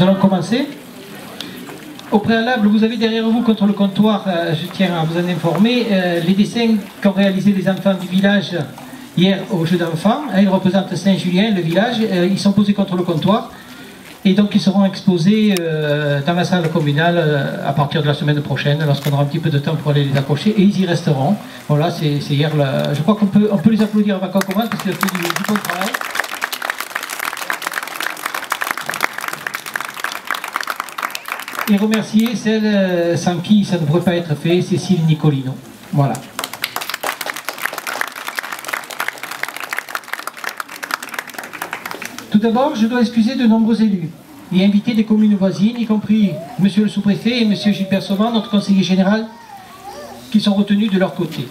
Nous allons commencer. Au préalable, vous avez derrière vous, contre le comptoir, je tiens à vous en informer, les dessins qu'ont réalisés les enfants du village hier au jeu d'enfants. Ils représentent Saint-Julien, le village. Ils sont posés contre le comptoir. Et donc ils seront exposés dans la salle communale à partir de la semaine prochaine, lorsqu'on aura un petit peu de temps pour aller les accrocher. Et ils y resteront. Voilà, c'est hier. Je crois qu'on peut les applaudir avant qu'on commence parce qu'ils ont fait du bon travail. Et remercier celle sans qui ça ne pourrait pas être fait, Cécile Nicolino. Voilà. Tout d'abord, je dois excuser de nombreux élus et inviter des communes voisines, y compris monsieur le sous-préfet et monsieur Gilbert Sauvan, notre conseiller général, qui sont retenus de leur côté.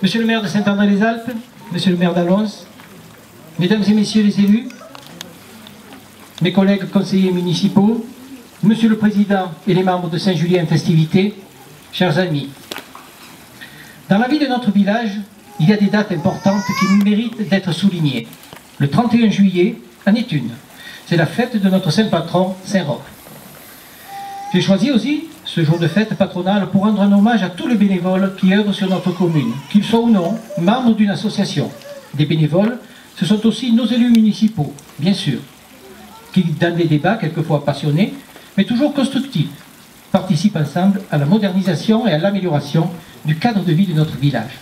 Monsieur le maire de Saint-André-les-Alpes, monsieur le maire d'Allons, mesdames et messieurs les élus, mes collègues conseillers municipaux, monsieur le président et les membres de Saint-Julien Festivités, chers amis. Dans la vie de notre village, il y a des dates importantes qui méritent d'être soulignées. Le 31 juillet en est une. C'est la fête de notre saint patron, Saint-Roch. J'ai choisi aussi ce jour de fête patronale pour rendre un hommage à tous les bénévoles qui œuvrent sur notre commune, qu'ils soient ou non membres d'une association. Des bénévoles, ce sont aussi nos élus municipaux, bien sûr, qui, dans des débats quelquefois passionnés, mais toujours constructifs, participent ensemble à la modernisation et à l'amélioration du cadre de vie de notre village.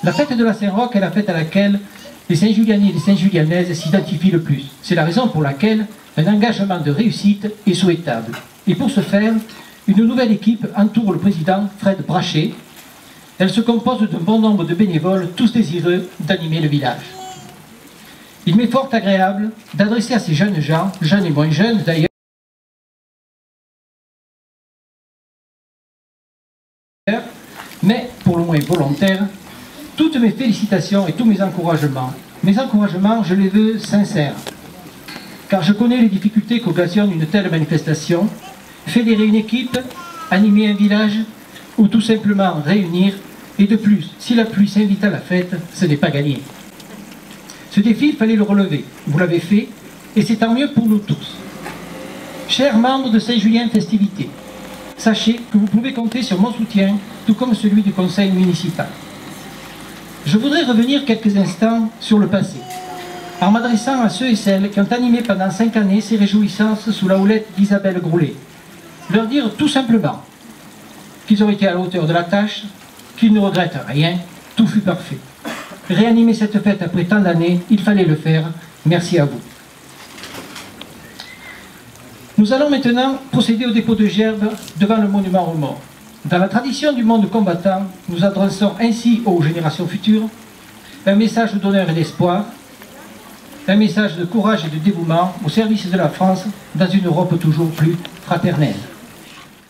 La fête de la Saint-Roch est la fête à laquelle les Saint-Julianais et les Saint-Julianaises s'identifient le plus. C'est la raison pour laquelle un engagement de réussite est souhaitable. Et pour ce faire, une nouvelle équipe entoure le président Fred Brachet. Elle se compose d'un bon nombre de bénévoles, tous désireux d'animer le village. Il m'est fort agréable d'adresser à ces jeunes gens, jeunes et moins jeunes d'ailleurs, mais pour le moins volontaires, toutes mes félicitations et tous mes encouragements. Mes encouragements, je les veux sincères, car je connais les difficultés qu'occasionne une telle manifestation, fédérer une équipe, animer un village, ou tout simplement réunir, et de plus, si la pluie s'invite à la fête, ce n'est pas gagné. Ce défi, il fallait le relever, vous l'avez fait, et c'est tant mieux pour nous tous. Chers membres de Saint-Julien Festivités, sachez que vous pouvez compter sur mon soutien, tout comme celui du conseil municipal. Je voudrais revenir quelques instants sur le passé, en m'adressant à ceux et celles qui ont animé pendant 5 années ces réjouissances sous la houlette d'Isabelle Groulet. Leur dire tout simplement qu'ils ont été à la hauteur de la tâche, qu'ils ne regrettent rien, tout fut parfait. Réanimer cette fête après tant d'années, il fallait le faire. Merci à vous. Nous allons maintenant procéder au dépôt de gerbes devant le monument aux morts. Dans la tradition du monde combattant, nous adressons ainsi aux générations futures un message d'honneur et d'espoir, un message de courage et de dévouement au service de la France dans une Europe toujours plus fraternelle.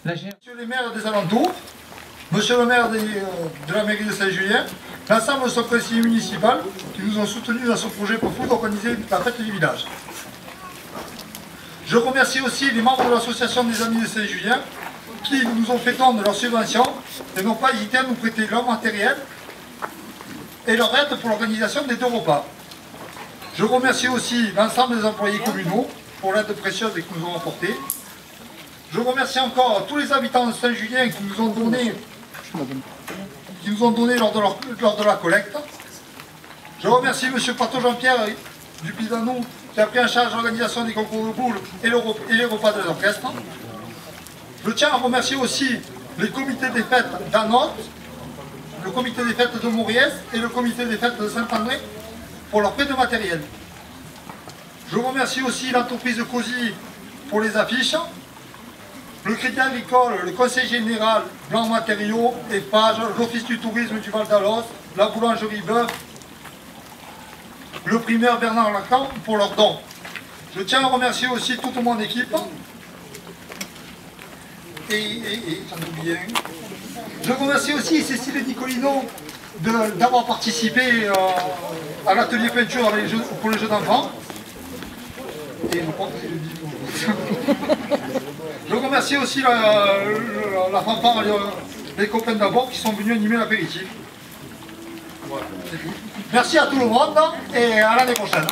Monsieur le maire des alentours, monsieur le maire de la mairie de Saint-Julien, l'ensemble de son conseiller municipal qui nous ont soutenus dans ce projet pour organiser la fête du village. Je remercie aussi les membres de l'association des Amis de Saint-Julien qui nous ont fait don de leur subvention et n'ont pas hésité à nous prêter leur matériel et leur aide pour l'organisation des 2 repas. Je remercie aussi l'ensemble des employés communaux pour l'aide précieuse qu'ils nous ont apportée. Je remercie encore tous les habitants de Saint-Julien qui nous ont donné lors de la collecte. Je remercie M. Pato Jean-Pierre du Pisanou qui a pris en charge l'organisation des concours de boules et les repas de l'orchestre. Je tiens à remercier aussi les comités des fêtes d'Annot, le comité des fêtes de Mauriès et le comité des fêtes de Saint-André pour leur prêt de matériel. Je remercie aussi l'entreprise de COSI pour les affiches, le Crédit Agricole, le Conseil Général, Blanc Matériaux, EFPAGE, l'Office du Tourisme du Val d'Alos, la boulangerie Bœuf, le primeur Bernard Lacan pour leurs dons. Je tiens à remercier aussi toute mon équipe. J'en oublie un. Je remercie aussi Cécile Nicolino d'avoir participé à l'atelier peinture pour les jeux d'enfants. Je remercie aussi la fanfare, les copains d'abord qui sont venus animer l'apéritif. Voilà, c'est tout. Merci à tout le monde et à l'année prochaine.